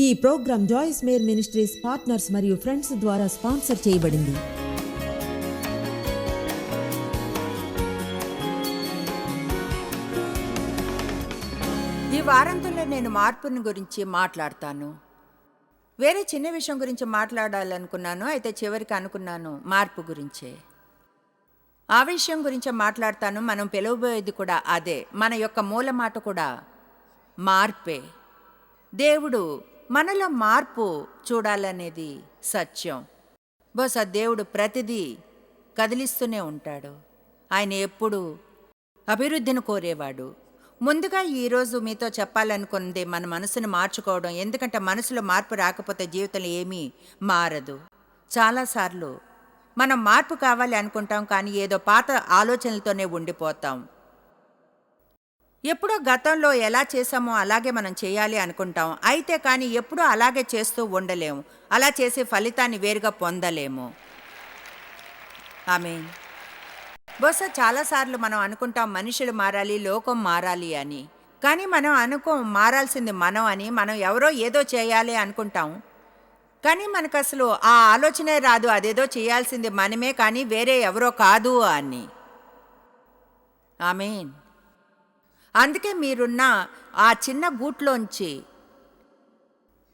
ఈ program Joyce Meyer ministries partners మరియు friends ద్వారా స్పాన్సర్ చేయబడింది. ఈ వారాంతంలో నేను మార్పుని గురించి మాట్లాడతాను. వేరే చిన్న విషయం గురించి మాట్లాడాలనుకున్నాను, అయితే చివరికి అనుకున్నాను మార్పు గురించే. ఆ విషయం గురించి మాట్లాడతాను. మనం పిలవబోయేది కూడా అదే. మన యొక్క మూల మాట కూడా మార్పే. దేవుడు మనలో మార్పు చూడాలనేది సత్యం. బహుశా దేవుడు ప్రతిదీ కదిలిస్తూనే ఉంటాడు. ఆయన ఎప్పుడు అభివృద్ధిని కోరేవాడు. ముందుగా ఈరోజు మీతో చెప్పాలనుకున్నది మన మనసును మార్చుకోవడం. ఎందుకంటే మనసులో మార్పు రాకపోతే జీవితంలో ఏమీ మారదు. చాలాసార్లు మనం మార్పు కావాలి అనుకుంటాం, కానీ ఏదో పాత ఆలోచనలతోనే ఉండిపోతాం. ఎప్పుడో గతంలో ఎలా చేసామో అలాగే మనం చేయాలి అనుకుంటాం. అయితే కానీ ఎప్పుడూ అలాగే చేస్తూ ఉండలేము. అలా చేసే ఫలితాన్ని వేరుగా పొందలేము. ఆమేన్. బహుశా చాలాసార్లు మనం అనుకుంటాం మనుషులు మారాలి, లోకం మారాలి అని. కానీ మనం మారాల్సింది మనం అని. మనం ఎవరో ఏదో చేయాలి అనుకుంటాం, కానీ మనకు అసలు ఆ ఆలోచనే రాదు. అదేదో చేయాల్సింది మనమే, కానీ వేరే ఎవరో కాదు అని. ఆమేన్. అందుకే మీరున్న ఆ చిన్న గూట్లోంచి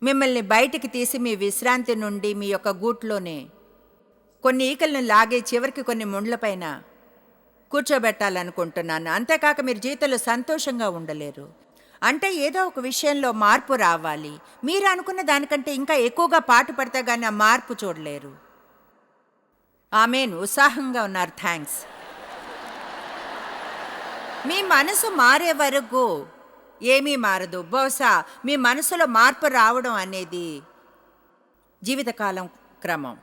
మిమ్మల్ని బయటికి తీసి మీ విశ్రాంతి నుండి మీ యొక్క గూట్లోనే కొన్ని ఈకలను లాగే చివరికి కొన్ని ముండ్లపైన కూర్చోబెట్టాలనుకుంటున్నాను. అంతేకాక మీరు జీవితంలో సంతోషంగా ఉండలేరు. అంటే ఏదో ఒక విషయంలో మార్పు రావాలి. మీరు అనుకున్న దానికంటే ఇంకా ఎక్కువగా పాటు పడితే కానీ ఆ మార్పు చూడలేరు. ఆమేన్. ఉత్సాహంగా ఉన్నారు. థ్యాంక్స్. మీ మనసు మారే వరకు ఏమీ మారదు. బహుశా మీ మనసులో మార్పు రావడం అనేది జీవితకాలం క్రమం.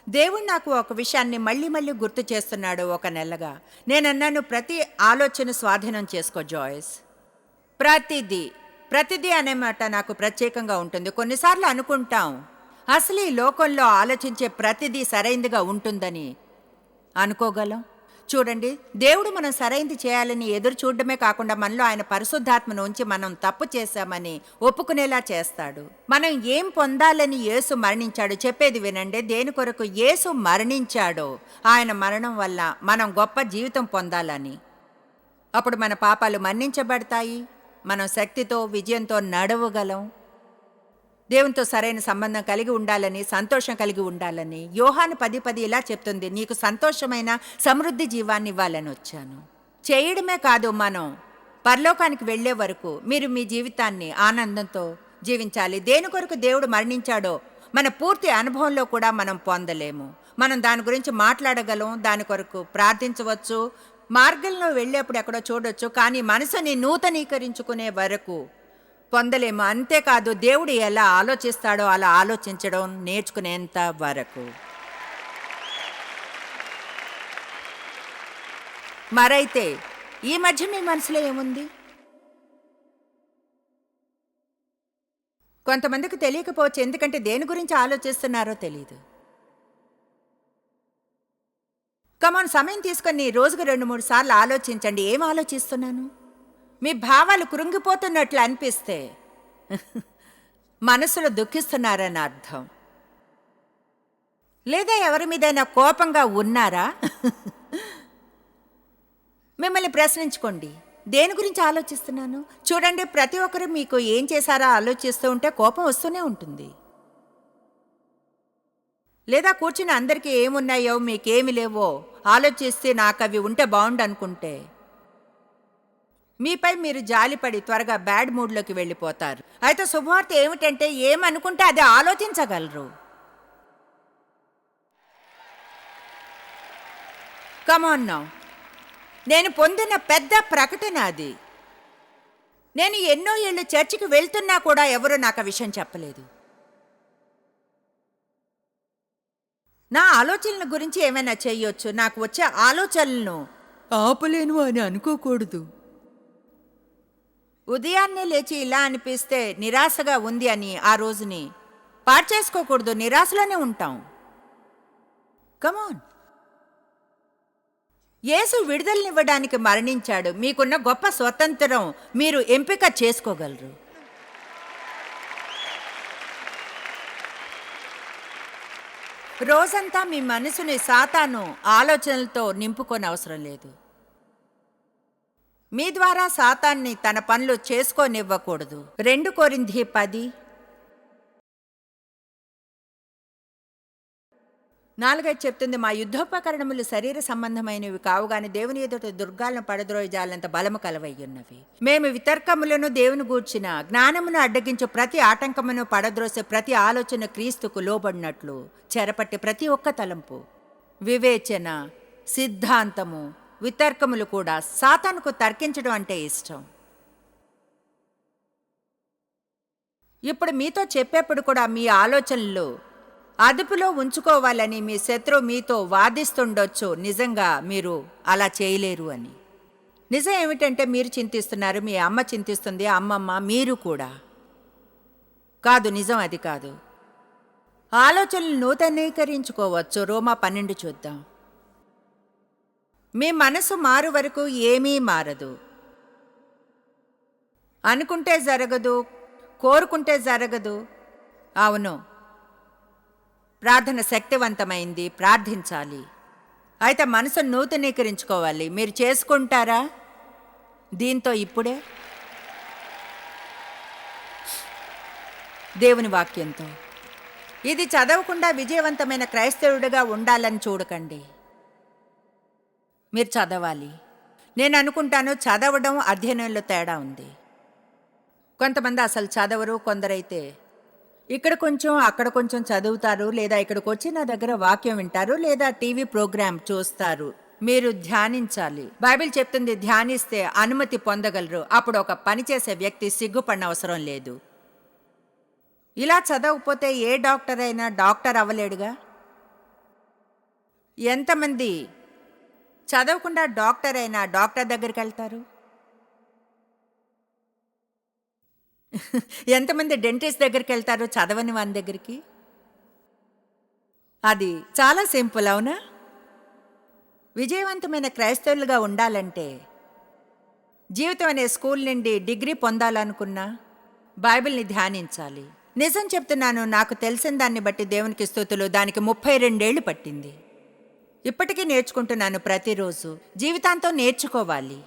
దేవుడు నాకు ఒక విషయాన్ని మళ్ళీ మళ్ళీ గుర్తు చేస్తున్నాడు. ఒక నెలగా నేనన్నాను, ప్రతి ఆలోచన స్వాధీనం చేసుకో జాయిస్. ప్రతిదీ అనే మాట నాకు ప్రత్యేకంగా ఉంటుంది. కొన్నిసార్లు అనుకుంటాం అసలు ఈ లోకంలో ఆలోచించే ప్రతిదీ సరైందిగా ఉంటుందని అనుకోగలం. చూడండి, దేవుడు మనం సరైంది చేయాలని ఎదురు చూడడమే కాకుండా మనలో ఆయన పరిశుద్ధాత్మను ఉంచి మనం తప్పు చేశామని ఒప్పుకునేలా చేస్తాడు. మనం ఏం పొందాలని యేసు మరణించాడు. చెప్పేది వినండి. దేని కొరకు యేసు మరణించాడో, ఆయన మరణం వల్ల మనం గొప్ప జీవితం పొందాలని. అప్పుడు మన పాపాలు మన్నించబడతాయి. మనం శక్తితో, విజయంతో నడవగలం. దేవునితో సరైన సంబంధం కలిగి ఉండాలని, సంతోషం కలిగి ఉండాలని. యోహాను 10:10 ఇలా చెప్తుంది, నీకు సంతోషమైన సమృద్ధి జీవాన్ని ఇవ్వాలని వచ్చాను. చేయడమే కాదు, మనం పరలోకానికి వెళ్లే వరకు మీరు మీ జీవితాన్ని ఆనందంతో జీవించాలి. దేని కొరకు దేవుడు మరణించాడో మన పూర్తి అనుభవంలో కూడా మనం పొందలేము. మనం దాని గురించి మాట్లాడగలం, దాని కొరకు ప్రార్థించవచ్చు, మార్గంలో వెళ్ళేప్పుడు ఎక్కడో చూడొచ్చు, కానీ మనసుని నూతనీకరించుకునే వరకు పొందలేము. అంతేకాదు, దేవుడు ఎలా ఆలోచిస్తాడో అలా ఆలోచించడం నేర్చుకునేంత వరకు. మరైతే ఈ మధ్య మీ మనసులో ఏముంది? కొంతమందికి తెలియకపోవచ్చు, ఎందుకంటే దేని గురించి ఆలోచిస్తున్నారో తెలియదు. కమాన్, సమయం తీసుకొని రోజుకు 2-3 సార్లు ఆలోచించండి. ఏం ఆలోచిస్తున్నాను? మీ భావాలు కృంగిపోతున్నట్లు అనిపిస్తే మనసులో దుఃఖిస్తున్నారని అర్థం. లేదా ఎవరి మీదైనా కోపంగా ఉన్నారా? మిమ్మల్ని ప్రశ్నించుకోండి, దేని గురించి ఆలోచిస్తున్నాను? చూడండి, ప్రతి ఒక్కరు మీకు ఏం చేశారో ఆలోచిస్తూ ఉంటే కోపం వస్తూనే ఉంటుంది. లేదా కూర్చుని అందరికీ ఏమున్నాయో మీకేమి లేవో ఆలోచిస్తే నాకు అవి ఉంటే బాగుండు అనుకుంటే మీపై మీరు జాలిపడి త్వరగా బ్యాడ్ మూడ్లోకి వెళ్ళిపోతారు. అయితే శుభవార్త ఏమిటంటే, ఏమనుకుంటే అది ఆలోచించగలరు. కమాన్ నౌ. నేను పొందిన పెద్ద ప్రకటన అది. నేను ఎన్నో ఏళ్ళు చర్చికి వెళ్తున్నా కూడా ఎవరూ నాకు ఆ విషయం చెప్పలేదు. నా ఆలోచనల గురించి ఏమైనా చెయ్యొచ్చు, నాకు వచ్చే ఆలోచనలను ఆపలేను అని అనుకోకూడదు. ఉదయాన్నే లేచి ఇలా అనిపిస్తే నిరాశగా ఉంది అని ఆ రోజుని పాడు చేసుకోకూడదు. నిరాశలోనే ఉంటాం. కమాన్. యేసు విడుదలనివ్వడానికి మరణించాడు. మీకున్న గొప్ప స్వతంత్రం మీరు ఎంపిక చేసుకోగలరు. రోజంతా మీ మనసుని సాతాను ఆలోచనలతో నింపుకొని అవసరం లేదు. మీ ద్వారా సాతాన్ని తన పనులు చేసుకోనివ్వకూడదు. 2 కొరింథీ 10:4 చెప్తుంది, మా యుద్ధోపకరణములు శరీర సంబంధమైనవి కావు గాని దేవుని ఎదుట దుర్గాలను పడద్రోయజాలంత బలము కలవయ్యున్నవి. మేము వితర్కములను దేవుని గూర్చిన జ్ఞానమును అడ్డగించు ప్రతి ఆటంకమును పడద్రోసే ప్రతి ఆలోచన క్రీస్తుకు లోబడినట్లు చెరపట్టి ప్రతి ఒక్క తలంపు, వివేచన, సిద్ధాంతము, వితర్కములు కూడా సాతానుకు తర్కించడం అంటే ఇష్టం. ఇప్పుడు మీతో చెప్పేప్పుడు కూడా మీ ఆలోచనలు అదుపులో ఉంచుకోవాలని మీ శత్రువు మీతో వాదిస్తుండొచ్చు. నిజంగా మీరు అలా చేయలేరు అని. నిజం ఏమిటంటే మీరు చింతిస్తున్నారు, మీ అమ్మ చింతిస్తుంది, అమ్మమ్మ, మీరు కూడా కాదు. నిజం అది కాదు. ఆలోచనలు నూతనీకరించుకోవచ్చు. రోమా 12 చూద్దాం. మీ మనసు మారు వరకు ఏమీ మారదు. అనుకుంటే జరగదు, కోరుకుంటే జరగదు. అవును, ప్రార్థన శక్తివంతమైంది, ప్రార్థించాలి. అయితే మనసును నూతనీకరించుకోవాలి. మీరు చేసుకుంటారా దీంతో? ఇప్పుడే దేవుని వాక్యంతో. ఇది చదవకుండా విజయవంతమైన క్రైస్తవుడిగా ఉండాలని చూడకండి. మీరు చదవాలి. నేను అనుకుంటాను చదవడం అధ్యయనంలో తేడా ఉంది. కొంతమంది అసలు చదవరు, కొందరైతే ఇక్కడ కొంచెం అక్కడ కొంచెం చదువుతారు, లేదా ఇక్కడికి వచ్చి నా దగ్గర వాక్యం వింటారు, లేదా టీవీ ప్రోగ్రాం చూస్తారు. మీరు ధ్యానించాలి. బైబిల్ చెప్తుంది ధ్యానిస్తే అనుమతి పొందగలరు. అప్పుడు ఒక పని చేసే వ్యక్తి సిగ్గుపడిన అవసరం లేదు. ఇలా చదవకపోతే ఏ డాక్టర్ అయినా డాక్టర్ అవ్వలేడుగా. ఎంతమంది చదవకుండా డాక్టర్ అయినా డాక్టర్ దగ్గరికి వెళ్తారు? ఎంతమంది డెంటిస్ట్ దగ్గరికి వెళ్తారు చదవని వాని దగ్గరికి? అది చాలా సింపుల్, అవునా? విజయవంతమైన క్రైస్తవులుగా ఉండాలంటే జీవితం అనే స్కూల్ నుండి డిగ్రీ పొందాలనుకున్నా బైబిల్ని ధ్యానించాలి. నిజం చెప్తున్నాను, నాకు తెలిసిన దాన్ని బట్టి దేవునికి స్తుతులు. దానికి 32 ఏళ్ళు పట్టింది. ఇప్పటికీ నేర్చుకుంటున్నాను. ప్రతిరోజు జీవితాంతం నేర్చుకోవాలి.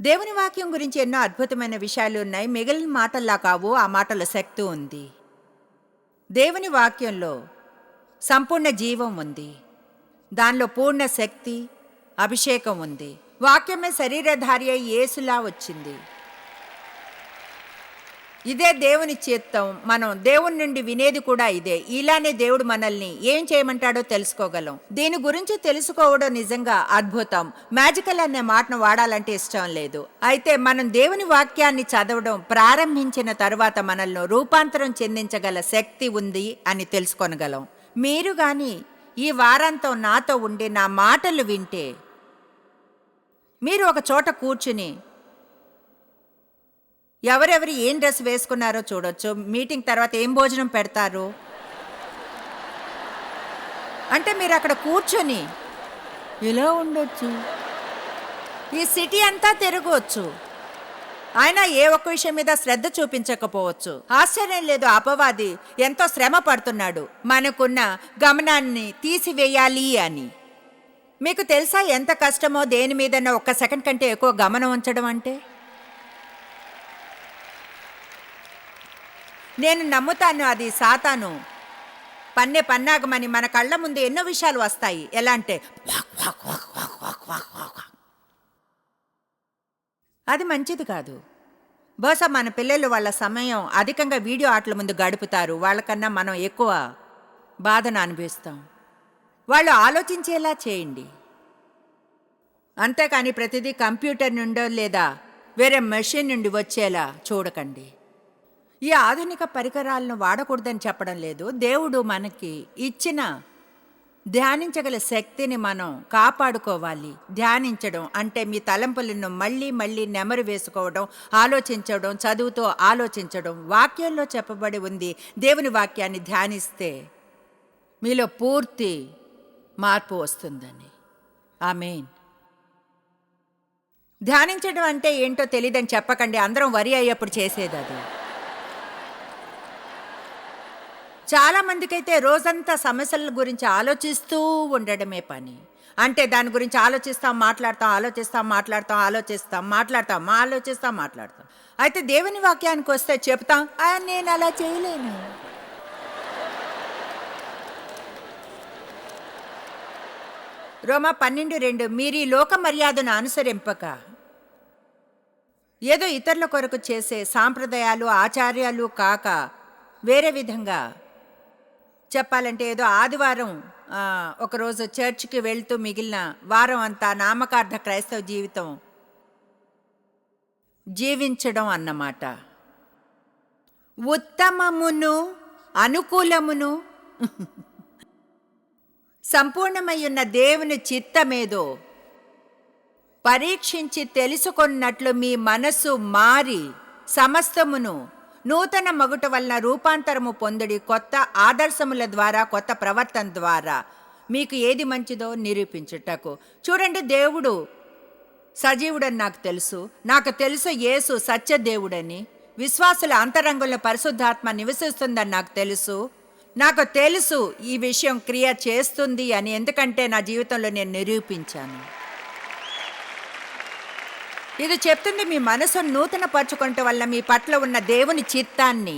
దేవుని వాక్యం గురించి ఎన్నో అద్భుతమైన విషయాలు ఉన్నాయి. మిగిలిన మాటల్లా కావు, ఆ మాటల శక్తి ఉంది. దేవుని వాక్యంలో సంపూర్ణ జీవం ఉంది. దానిలో పూర్ణ శక్తి, అభిషేకం ఉంది. వాక్యమే శరీరధారి అయి యేసులా వచ్చింది. ఇదే దేవుని చిత్తం. మనం దేవుని నుండి వినేది కూడా ఇదే. ఇలానే దేవుడు మనల్ని ఏం చేయమంటాడో తెలుసుకోగలం. దీని గురించి తెలుసుకోవడం నిజంగా అద్భుతం. మ్యాజికల్ అనే మాటను వాడాలంటే ఇష్టం లేదు. అయితే మనం దేవుని వాక్యాన్ని చదవడం ప్రారంభించిన తరువాత మనల్ని రూపాంతరం చెందించగల శక్తి ఉంది అని తెలుసుకోగలం. మీరు కానీ ఈ వారాంతం నాతో ఉండి నా మాటలు వింటే, మీరు ఒక చోట కూర్చుని ఎవరెవరు ఏం డ్రెస్ వేసుకున్నారో చూడొచ్చు. మీటింగ్ తర్వాత ఏం భోజనం పెడతారు అంటే మీరు అక్కడ కూర్చొని ఇలా ఉండొచ్చు. ఈ సిటీ అంతా తిరగవచ్చు. ఆయన ఏ ఒక్క విషయం మీద శ్రద్ధ చూపించకపోవచ్చు. ఆశ్చర్యం లేదు, అపవాది ఎంతో శ్రమ పడుతున్నాడు మనకున్న గమనాన్ని తీసివేయాలి అని. మీకు తెలుసా ఎంత కష్టమో దేని మీదన్నా 1 సెకండ్ కంటే ఎక్కువ గమనం ఉంచడం అంటే? నేను నమ్ముతాను అది సాతాను పన్నాగమని. మన కళ్ళ ముందు ఎన్నో విషయాలు వస్తాయి. ఎలా అంటే అది మంచిది కాదు. బహుశా మన పిల్లలు వాళ్ళ సమయం అధికంగా వీడియో ఆటల ముందు గడుపుతారు. వాళ్ళకన్నా మనం ఎక్కువ బాధను అనుభవిస్తాం. వాళ్ళు ఆలోచించేలా చేయండి. అంతేకాని ప్రతిదీ కంప్యూటర్ నుండో లేదా వేరే మెషిన్ నుండి వచ్చేలా చూడకండి. ఈ ఆధునిక పరికరాలను వాడకూడదని చెప్పడం లేదు. దేవుడు మనకి ఇచ్చిన ధ్యానించగల శక్తిని మనం కాపాడుకోవాలి. ధ్యానించడం అంటే మీ తలంపులను మళ్ళీ మళ్ళీ నెమరు వేసుకోవడం, ఆలోచించడం, చదువుతో ఆలోచించడం. వాక్యంలో చెప్పబడి ఉంది, దేవుని వాక్యాన్ని ధ్యానిస్తే మీలో పూర్తి మార్పు వస్తుందని. ఆమేన్. ధ్యానించడం అంటే ఏంటో తెలియదని చెప్పకండి. అందరం వరి అయ్యేప్పుడు చేసేది అది. చాలా మందికైతే రోజంతా సమస్యల గురించి ఆలోచిస్తూ ఉండడమే పని. అంటే దాని గురించి ఆలోచిస్తాం, మాట్లాడతాం. అయితే దేవుని వాక్యానికి వస్తే చెప్తాం, నేను అలా చేయలేను. రోమా 12:2 మీరు ఈ లోక మర్యాదను అనుసరింపక ఏదో ఇతరుల కొరకు చేసే సాంప్రదాయాలు ఆచార్యాలు కాక వేరే విధంగా చెప్పాలంటే ఏదో ఆదివారం ఒకరోజు చర్చ్కి వెళ్తూ మిగిలిన వారం అంతా నామకార్థ క్రైస్తవ జీవితం జీవించడం అన్నమాట. ఉత్తమమును అనుకూలమును సంపూర్ణమయ్యున్న దేవుని చిత్తమేదో పరీక్షించి తెలుసుకొన్నట్లు మీ మనస్సు మారి సమస్తమును నూతన మగుట వలన రూపాంతరము పొందుడి, కొత్త ఆదర్శముల ద్వారా, కొత్త ప్రవర్తన ద్వారా మీకు ఏది మంచిదో నిరూపించుటకు. చూడండి, దేవుడు సజీవుడని నాకు తెలుసు యేసు సత్యదేవుడని, విశ్వాసుల అంతరంగంలో పరిశుద్ధాత్మ నివసిస్తుందని నాకు తెలుసు ఈ విషయం క్రియ చేస్తుంది అని, ఎందుకంటే నా జీవితంలో నేను నిరూపించాను. ఇది చెప్తుంది, మీ మనసును నూతన పరచుకోవటం వల్ల మీ పట్ల ఉన్న దేవుని చిత్తాన్ని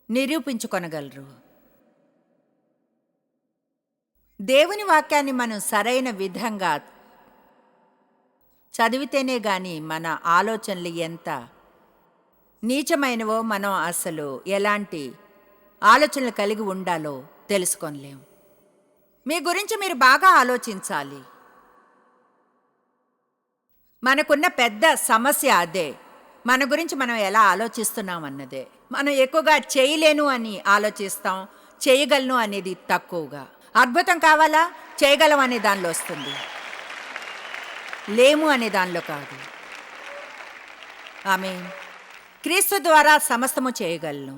నిరూపించుకొనగలరు. దేవుని వాక్యాన్ని మనం సరైన విధంగా చదివితేనే గాని మన ఆలోచనలు ఎంత నీచమైనవో, మనం అసలు ఎలాంటి ఆలోచనలు కలిగి ఉండాలో తెలుసుకోలేం. మీ గురించి మీరు బాగా ఆలోచించాలి. మనకున్న పెద్ద సమస్య అదే, మన గురించి మనం ఎలా ఆలోచిస్తున్నాం అన్నదే. మనం ఎక్కువగా చేయలేను అని ఆలోచిస్తాం, చేయగలను అనేది తక్కువగా. అద్భుతం కావాలా, చేయగలం అనే దానిలో వస్తుంది, లేము అనే దానిలో కాదు. ఆమేన్. క్రీస్తు ద్వారా సమస్తము చేయగలను.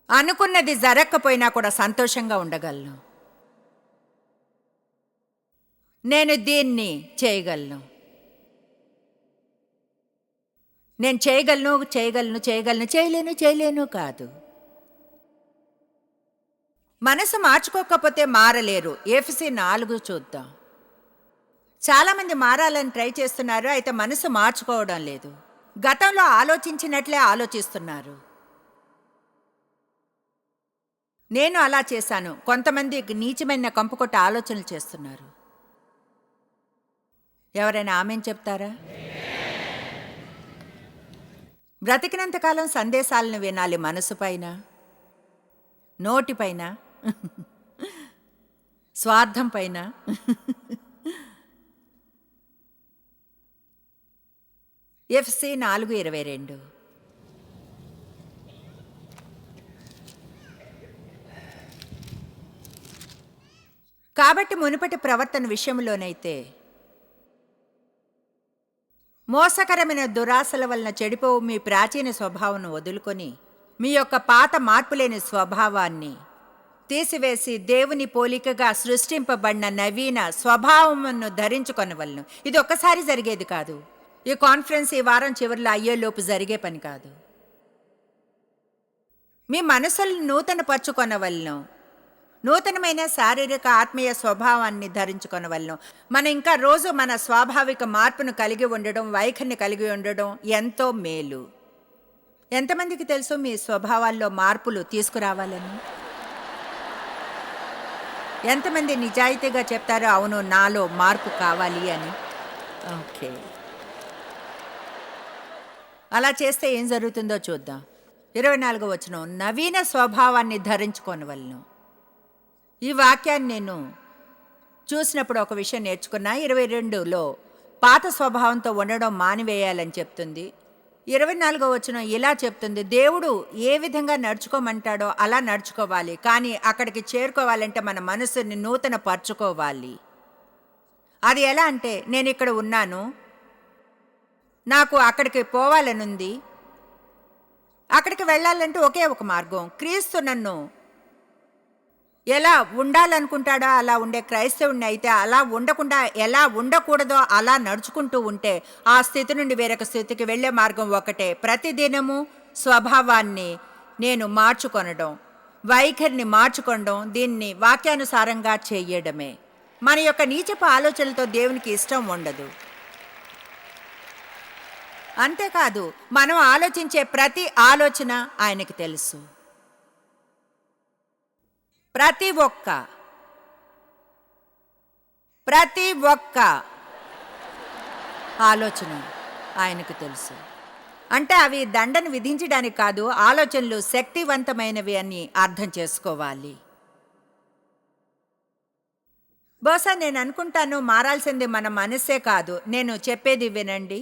అనుకున్నది జరగకపోయినా కూడా సంతోషంగా ఉండగలను. నేను దీన్ని చేయగలను, నేను చేయలేను కాదు. మనసు మార్చుకోకపోతే మారలేరు. ఎఫెసీ 4 చూద్దాం. చాలామంది మారాలని ట్రై చేస్తున్నారు, అయితే మనసు మార్చుకోవడం లేదు. గతంలో ఆలోచించినట్లే ఆలోచిస్తున్నారు. నేను అలా చేశాను. కొంతమంది నీచమైన కంపుకొట్ట ఆలోచనలు చేస్తున్నారు. ఎవరైనా ఆమెన్ చెప్తారా? బ్రతికినంతకాలం సందేశాలను వినాలి, మనసు పైన, నోటిపైన, స్వార్థం పైన. ఎఫెసీ 4:22. కాబట్టి మునుపటి ప్రవర్తన విషయంలోనైతే మోసకరమైన దురాశల వలన చెడిపోవు మీ ప్రాచీన స్వభావం వదులుకొని మీ యొక్క పాత మార్పులేని స్వభావాన్ని తీసివేసి దేవుని పోలికగా సృష్టింపబడిన నవీన స్వభావమును ధరించుకొనవలను. ఇది ఒక్కసారి జరిగేది కాదు. ఈ కాన్ఫరెన్స్ ఈ వారం చివరిలో అయ్యేలోపు జరిగే పని కాదు. మీ మనసులను నూతన పరచుకొనవలను. నూతనమైన శారీరక ఆత్మీయ స్వభావాన్ని ధరించుకొనవలను. మనం ఇంకా రోజు మన స్వాభావిక మార్పును కలిగి ఉండడం, వైఖరిని కలిగి ఉండడం ఎంతో మేలు. ఎంతమందికి తెలుసు మీ స్వభావాల్లో మార్పులు తీసుకురావాలని? ఎంతమంది నిజాయితీగా చెప్తారో అవును నాలో మార్పు కావాలి అని? ఓకే, అలా చేస్తే ఏం జరుగుతుందో చూద్దాం. 24వ వచనం, నవీన స్వభావాన్ని ధరించుకొనవలను. ఈ వాక్యాన్ని నేను చూసినప్పుడు ఒక విషయం నేర్చుకున్నా. 22లో పాత స్వభావంతో ఉండడం మానివేయాలని చెప్తుంది. 24వ వచనం ఇలా చెప్తుంది, దేవుడు ఏ విధంగా నడుచుకోమంటాడో అలా నడుచుకోవాలి. కానీ అక్కడికి చేరుకోవాలంటే మన మనసుని నూతన పరచుకోవాలి. అది ఎలా అంటే, నేను ఇక్కడ ఉన్నాను, నాకు అక్కడికి పోవాలనుంది, అక్కడికి వెళ్ళాలంటే ఒకే ఒక మార్గం. క్రీస్తు నన్ను ఎలా ఉండాలనుకుంటాడో అలా ఉండే క్రైస్తవుడిని అయితే అలా ఉండకుండా ఎలా ఉండకూడదో అలా నడుచుకుంటూ ఉంటే ఆ స్థితి నుండి వేరొక స్థితికి వెళ్ళే మార్గం ఒకటే. ప్రతిదినము స్వభావాన్ని నేను మార్చుకొనడం, వైఖరిని మార్చుకొనడం, దీన్ని వాక్యానుసారంగా చేయడమే. మన యొక్క నీచపు ఆలోచనలతో దేవునికి ఇష్టం ఉండదు. అంతేకాదు, మనం ఆలోచించే ప్రతి ఆలోచన ఆయనకి తెలుసు. ప్రతి ఒక్క ఆలోచన ఆయనకు తెలుసు. అంటే అవి దండను విధించడానికి కాదు, ఆలోచనలు శక్తివంతమైనవి అని అర్థం చేసుకోవాలి. బహుశా నేను అనుకుంటాను మారాల్సింది మన మనస్సే కాదు. నేను చెప్పేది వినండి.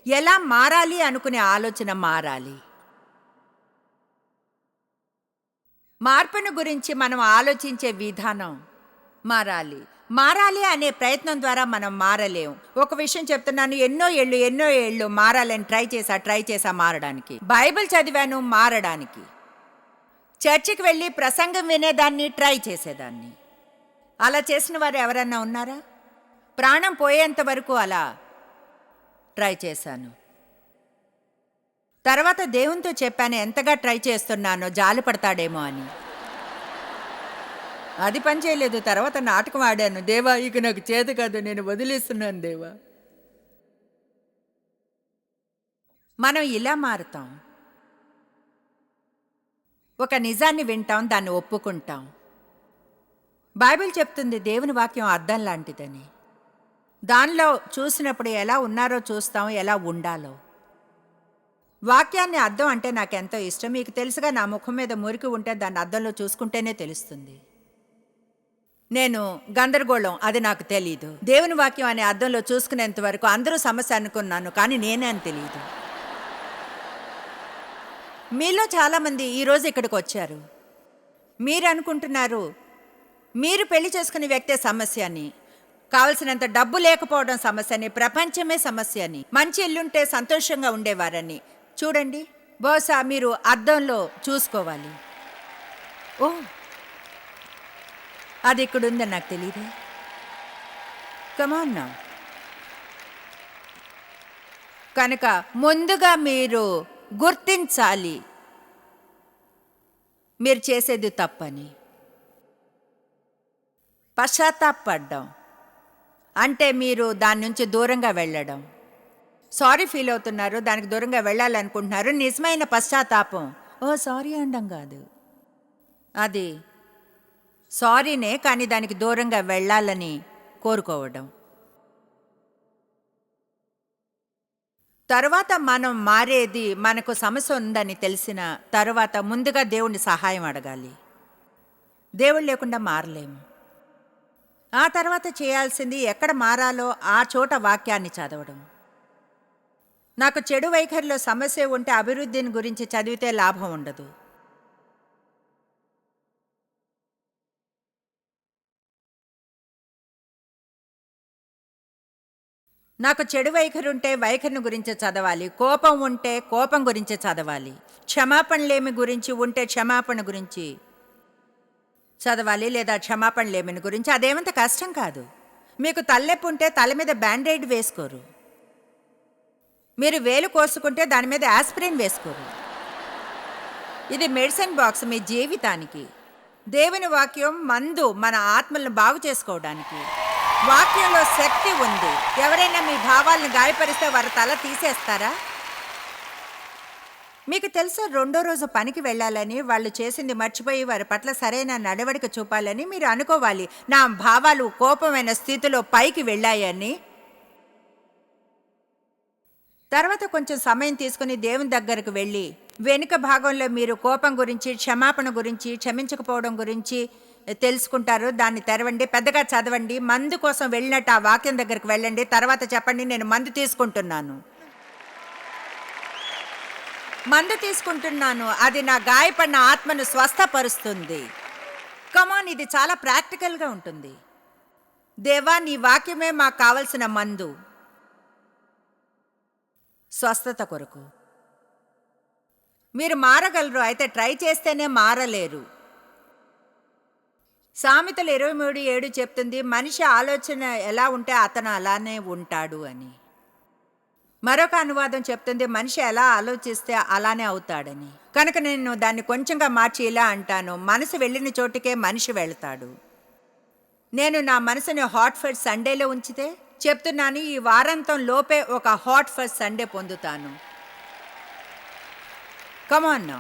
ఎలా మారాలి అనుకునే ఆలోచన మారాలి. మార్పును గురించి మనం ఆలోచించే విధానం మారాలి. మారాలి అనే ప్రయత్నం ద్వారా మనం మారలేం. ఒక విషయం చెప్తున్నాను, ఎన్నో ఏళ్ళు మారాలని ట్రై చేసా మారడానికి. బైబిల్ చదివాను మారడానికి. చర్చికి వెళ్ళి ప్రసంగం వినేదాన్ని, ట్రై చేసేదాన్ని. అలా చేసిన వారు ఎవరన్నా ఉన్నారా? ప్రాణం పోయేంత వరకు అలా ట్రై చేశాను. తర్వాత దేవునితో చెప్పాను, ఎంతగా ట్రై చేస్తున్నానో, జాలి పడతాడేమో అని. అది పని చేయలేదు. తర్వాత నాటకం ఆడాను, దేవా ఇక నాకు చేత కాదు, నేను వదిలేస్తున్నాను దేవా. మనం ఇలా మారుతాం. ఒక నిజాన్ని వింటాం, దాన్ని ఒప్పుకుంటాం. బైబిల్ చెప్తుంది దేవుని వాక్యం అద్దం లాంటిదని. దానిలో చూసినప్పుడు ఎలా ఉన్నారో చూస్తాం, ఎలా ఉండాలో. వాక్యాన్ని అద్దం అంటే నాకెంతో ఇష్టం. మీకు తెలుసుగా, నా ముఖం మీద మురికి ఉంటే దాన్ని అద్దంలో చూసుకుంటేనే తెలుస్తుంది. నేను గందరగోళం, అది నాకు తెలీదు. దేవుని వాక్యం అనే అద్దంలో చూసుకునేంత వరకు అందరూ సమస్య అనుకున్నాను, కానీ నేనే అని తెలియదు. మీలో చాలామంది ఈరోజు ఇక్కడికి వచ్చారు. మీరు అనుకుంటున్నారు మీరు పెళ్లి చేసుకునే వ్యక్తే సమస్య అని, కావలసినంత డబ్బు లేకపోవడం సమస్య అని, ప్రపంచమే సమస్య అని, మంచి ఇల్లుంటే సంతోషంగా ఉండేవారని. చూడండి, బహుశా మీరు అద్దంలో చూసుకోవాలి. ఓ, అది ఇక్కడ ఉందని నాకు తెలియదే. కమాన్ నా. కనుక ముందుగా మీరు గుర్తించాలి మీరు చేసేది తప్పని. పశ్చాత్తాపడ్డం అంటే మీరు దాని నుంచి దూరంగా వెళ్ళడం. సారీ ఫీల్ అవుతున్నారు, దానికి దూరంగా వెళ్ళాలనుకుంటున్నారు. నిజమైన పశ్చాత్తాపం ఓ సారీ అనడం కాదు, అది సారీనే, కానీ దానికి దూరంగా వెళ్ళాలని కోరుకోవడం. తరువాత మనం మారేది, మనకు సమస్య ఉందని తెలిసిన తరువాత ముందుగా దేవుని సహాయం అడగాలి. దేవుడు లేకుండా మారలేము. ఆ తర్వాత చేయాల్సింది ఎక్కడ మారాలో ఆ చోట వాక్యాన్ని చదవడం. నాకు చెడు వైఖరిలో సమస్య ఉంటే అభివృద్ధిని గురించి చదివితే లాభం ఉండదు. నాకు చెడు వైఖరి ఉంటే వైఖరిని గురించి చదవాలి. కోపం ఉంటే కోపం గురించి చదవాలి. క్షమాపణలేమి గురించి ఉంటే క్షమాపణ గురించి చదవాలి, లేదా క్షమాపణలేమిని గురించి. అదేమంత కష్టం కాదు. మీకు తలనొప్పి ఉంటే తల మీద బ్యాండేడ్ వేసుకోరు. మీరు వేలు కోసుకుంటే దాని మీద ఆస్పిరిన్ వేసుకోరు. ఇది మెడిసిన్ బాక్స్ మీ జీవితానికి. దేవుని వాక్యం మందు మన ఆత్మలను బాగు చేసుకోవడానికి. వాక్యంలో శక్తి ఉంది. ఎవరైనా మీ భావాలను గాయపరిస్తే వారి తల తీసేస్తారా? మీకు తెలుసా, రెండో రోజు పనికి వెళ్ళాలని, వాళ్ళు చేసింది మర్చిపోయి వారి పట్ల సరైన నడవడిక చూపాలని మీరు అనుకోవాలి. నా భావాలు కోపమైన స్థితిలో పైకి వెళ్ళాయని. తర్వాత కొంచెం సమయం తీసుకుని దేవుని దగ్గరకు వెళ్ళి, వెనుక భాగంలో మీరు కోపం గురించి, క్షమాపణ గురించి, క్షమించకపోవడం గురించి తెలుసుకుంటారు. దాన్ని తెరవండి, పెద్దగా చదవండి. మందు కోసం వెళ్ళినట్టు ఆ వాక్యం దగ్గరికి వెళ్ళండి. తర్వాత చెప్పండి, నేను మందు తీసుకుంటున్నాను, మందు తీసుకుంటున్నాను, అది నా గాయపడిన ఆత్మను స్వస్థపరుస్తుంది. కమాన్, ఇది చాలా ప్రాక్టికల్గా ఉంటుంది. దేవా, నీ వాక్యమే మాకు కావలసిన మందు, స్వస్థత కొరకు. మీరు మారగలరు, అయితే ట్రై చేస్తేనే మారలేరు. సామెతలు 23:7 చెప్తుంది, మనిషి ఆలోచన ఎలా ఉంటే అతను అలానే ఉంటాడు అని. మరొక అనువాదం చెప్తుంది మనిషి ఎలా ఆలోచిస్తే అలానే అవుతాడని. కనుక నేను దాన్ని కొంచెంగా మార్చి ఇలా అంటాను, మనసు వెళ్ళిన చోటుకే మనిషి వెళ్తాడు. నేను నా మనసుని హాట్ ఫర్ సండేలో ఉంచితే చెప్తున్నాను, ఈ వారాంతం లోపే ఒక హాట్ ఫర్ సండే పొందుతాను. కమాన్ నౌ.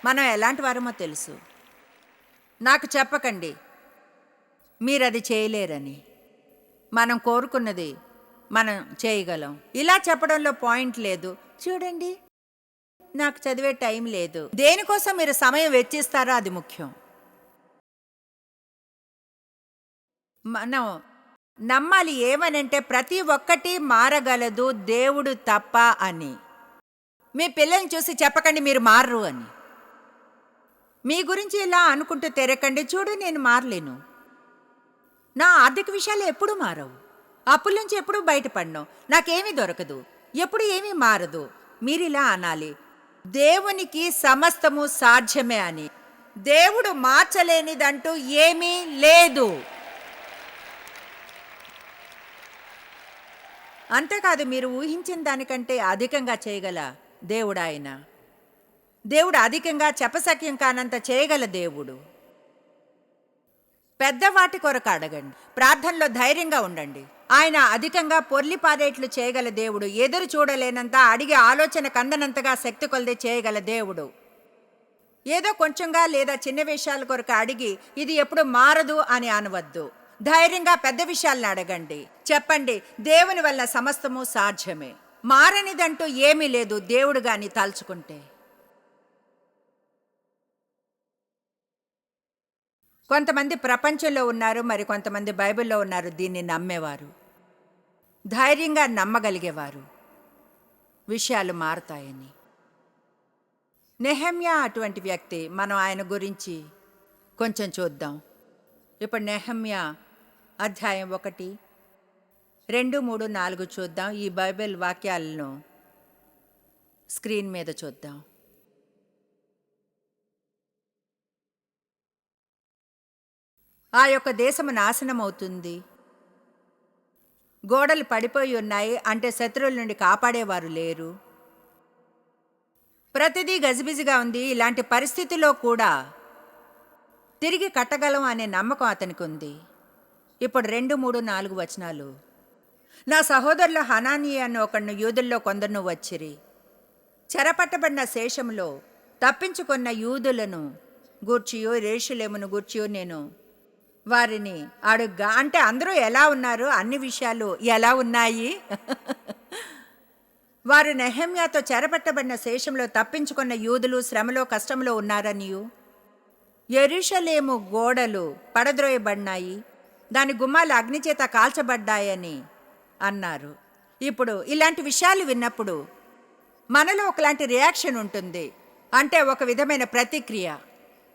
మనం ఎలాంటి వారమో తెలుసు. నాకు చెప్పకండి మీరు అది చేయలేరని. మనం కోరుకున్నది మనం చేయగలం. ఇలా చెప్పడంలో పాయింట్ లేదు. చూడండి, నాకు చదివే టైం లేదు. దేనికోసం మీరు సమయం వెచ్చిస్తారో అది ముఖ్యం. మనం నమ్మాలి ఏమనంటే ప్రతి ఒక్కటి మారగలదు దేవుడు తప్ప అని. మీ పిల్లల్ని చూసి చెప్పకండి మీరు మారరు అని. మీ గురించి ఇలా అనుకుంటూ తెరకండి, చూడు నేను మారలేను, నా ఆర్థిక విషయాలు ఎప్పుడూ మారవు, అప్పుల నుంచి ఎప్పుడూ బయటపడను, నాకేమీ దొరకదు, ఎప్పుడు ఏమీ మారదు. మీరిలా అనాలి, దేవునికి సమస్తము సాధ్యమే అని. దేవుడు మార్చలేనిదంటూ ఏమీ లేదు. అంతేకాదు, మీరు ఊహించిన దానికంటే అధికంగా చేయగల దేవుడు ఆయన. దేవుడు అధికంగా చెప్పసక్యం కానంత చేయగల దేవుడు. పెద్దవాటి కొరకు అడగండి, ప్రార్థనలో ధైర్యంగా ఉండండి. ఆయన అధికంగా పొర్లిపారేట్లు చేయగల దేవుడు. ఎదురు చూడలేనంత, అడిగే ఆలోచన కందనంతగా శక్తి కొలది చేయగల దేవుడు. ఏదో కొంచెంగా లేదా చిన్న విషయాల కొరకు అడిగి ఇది ఎప్పుడు మారదు అని అనవద్దు. ధైర్యంగా పెద్ద విషయాలను అడగండి. చెప్పండి, దేవుని వల్ల సమస్తము సాధ్యమే, మారనిదంటూ ఏమీ లేదు దేవుడు గాని తలుచుకుంటే. కొంతమంది ప్రపంచంలో ఉన్నారు, మరి కొంతమంది బైబిల్లో ఉన్నారు దీన్ని నమ్మేవారు, ధైర్యంగా నమ్మగలిగేవారు విషయాలు మారతాయని. నెహెమ్యా అటువంటి వ్యక్తి. మనం ఆయన గురించి కొంచెం చూద్దాం. ఇప్పుడు నెహెమ్యా అధ్యాయం 1, 2, 3, 4 చూద్దాం. ఈ బైబిల్ వాక్యాలను స్క్రీన్ మీద చూద్దాం. ఆ యొక్క దేశము నాశనమవుతుంది, గోడలు పడిపోయి ఉన్నాయి, అంటే శత్రువుల నుండి కాపాడేవారు లేరు, ప్రతిదీ గజిబిజిగా ఉంది. ఇలాంటి పరిస్థితిలో కూడా తిరిగి కట్టగలం అనే నమ్మకం అతనికి ఉంది. ఇప్పుడు 2, 3, 4 వచనాలు. నా సహోదరులు హనానీ అన్న ఒకడును యూదుల్లో కొందరును వచ్చిరి. చెరపట్టబడిన శేషంలో తప్పించుకున్న యూదులను గూర్చియో యెరూషలేమును గూర్చియో నేను వారిని అడుగ్గా, అంటే అందరూ ఎలా ఉన్నారు, అన్ని విషయాలు ఎలా ఉన్నాయి. వారు నెహెమ్యాతో చెరపట్టబడిన శేషంలో తప్పించుకున్న యూదులు శ్రమలో కష్టంలో ఉన్నారనియు, యెరూషలేము గోడలు పడద్రోయబడినాయి, దాని గుమ్మాలు అగ్నిచేత కాల్చబడ్డాయని అన్నారు. ఇప్పుడు ఇలాంటి విషయాలు విన్నప్పుడు మనలో ఒకలాంటి రియాక్షన్ ఉంటుంది, అంటే ఒక విధమైన ప్రతిక్రియ.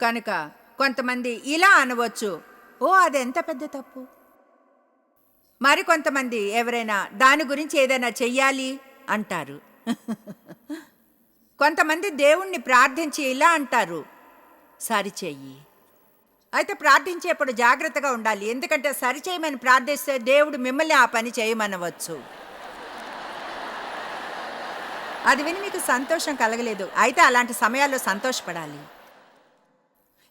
కనుక కొంతమంది ఇలా అనవచ్చు, ఓ అది ఎంత పెద్ద తప్పు. మరికొంతమంది ఎవరైనా దాని గురించి ఏదైనా చెయ్యాలి అంటారు. కొంతమంది దేవుణ్ణి ప్రార్థించి ఇలా అంటారు, సరిచెయ్యి. అయితే ప్రార్థించేప్పుడు జాగ్రత్తగా ఉండాలి, ఎందుకంటే సరిచేయమని ప్రార్థిస్తే దేవుడు మిమ్మల్ని ఆ పని చేయమనవచ్చు. అది విని మీకు సంతోషం కలగలేదు, అయితే అలాంటి సమయాల్లో సంతోషపడాలి.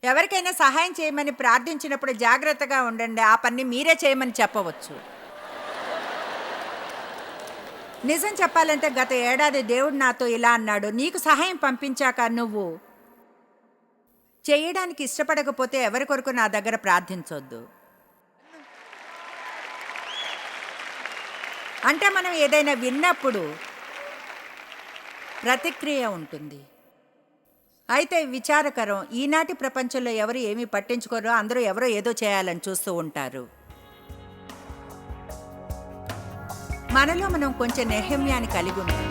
ఎవరికైనా సహాయం చేయమని ప్రార్థించినప్పుడు జాగ్రత్తగా ఉండండి, ఆ పని మీరే చేయమని చెప్పవచ్చు. నిజం చెప్పాలంటే గత ఏడాది దేవుడు నాతో ఇలా అన్నాడు, నీకు సహాయం పంపించాక నువ్వు చేయడానికి ఇష్టపడకపోతే ఎవరి కొరకు నా దగ్గర ప్రార్థించొద్దు. అంటే మనం ఏదైనా విన్నప్పుడు ప్రతిక్రియ ఉంటుంది. అయితే విచారకరం, ఈనాటి ప్రపంచంలో ఎవరు ఏమీ పట్టించుకోరో, అందరూ ఎవరో ఏదో చేయాలని చూస్తూ ఉంటారు. మనలో మనం కొంచెం నెహెమ్యాని కలిగి ఉంటాం.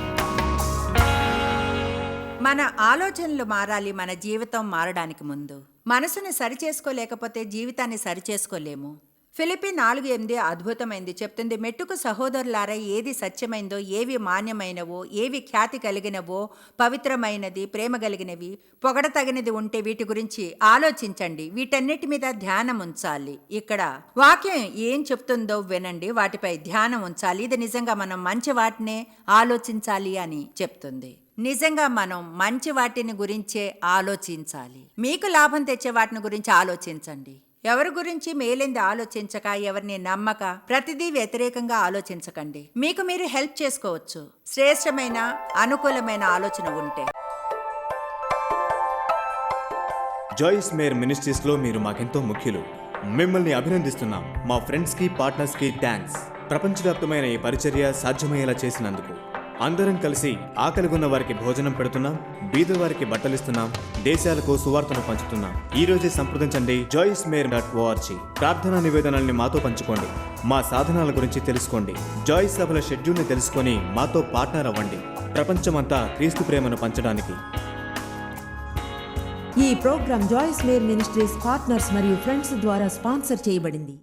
మన ఆలోచనలు మారాలి మన జీవితం మారడానికి ముందు. మనసుని సరిచేసుకోలేకపోతే జీవితాన్ని సరిచేసుకోలేము. ఫిలిప్పి 4:8 అద్భుతమైంది చెప్తుంది. మెట్టుకు సహోదరులారా, ఏది సత్యమైందో, ఏవి మాన్యమైనవో, ఏవి ఖ్యాతి కలిగినవో, పవిత్రమైనది, ప్రేమ కలిగినవి, పొగడతగినది ఉంటే వీటి గురించి ఆలోచించండి. వీటన్నిటి మీద ధ్యానం ఉంచాలి. ఇక్కడ వాక్యం ఏం చెప్తుందో వినండి, వాటిపై ధ్యానం ఉంచాలి. ఇది నిజంగా మనం మంచి వాటినే ఆలోచించాలి అని చెప్తుంది. నిజంగా మనం మంచి వాటిని గురించే ఆలోచించాలి. మీకు లాభం తెచ్చే వాటిని గురించి ఆలోచించండి. ఎవరి గురించి మేలింది ఆలోచించక, ఎవరిని నమ్మక, ప్రతిదీ వ్యతిరేకంగా ఆలోచించకండి. మీకు మీరు హెల్ప్ చేసుకోవచ్చు, శ్రేష్టమైన అనుకూలమైన ఆలోచన ఉంటే. జాయిస్ మేర్ మినిస్ట్రీస్లో మీరు మాకెంతో ముఖ్యులు. మిమ్మల్ని అభినందిస్తున్నాం. మా ఫ్రెండ్స్కి, పార్ట్నర్స్కి థ్యాంక్స్. ప్రపంచవ్యాప్తమైన ఈ పరిచర్య సాధ్యమయ్యేలా చేసినందుకు. అందరం కలిసి ఆకలిగొన్న వారికి భోజనం పెడుతున్నాం, బీదవారికి బట్టలిస్తున్నాం, దేశాలకు సువార్తను పంచుతున్నాం. ఈ రోజే సంప్రదించండి joycemeir.org. ప్రార్థనా నివేదనల్ని మాతో పంచుకోండి. మా సాధనాల గురించి తెలుసుకోండి. జాయిస్ సభల షెడ్యూల్ని తెలుసుకొని మాతో పార్ట్నర్ అవ్వండి. ప్రపంచమంతా క్రీస్తు ప్రేమను పంచడానికి. ఈ program Joyce Meyer ministries partners మరియు ఫ్రెండ్స్ ద్వారా స్పాన్సర్ చేయబడింది.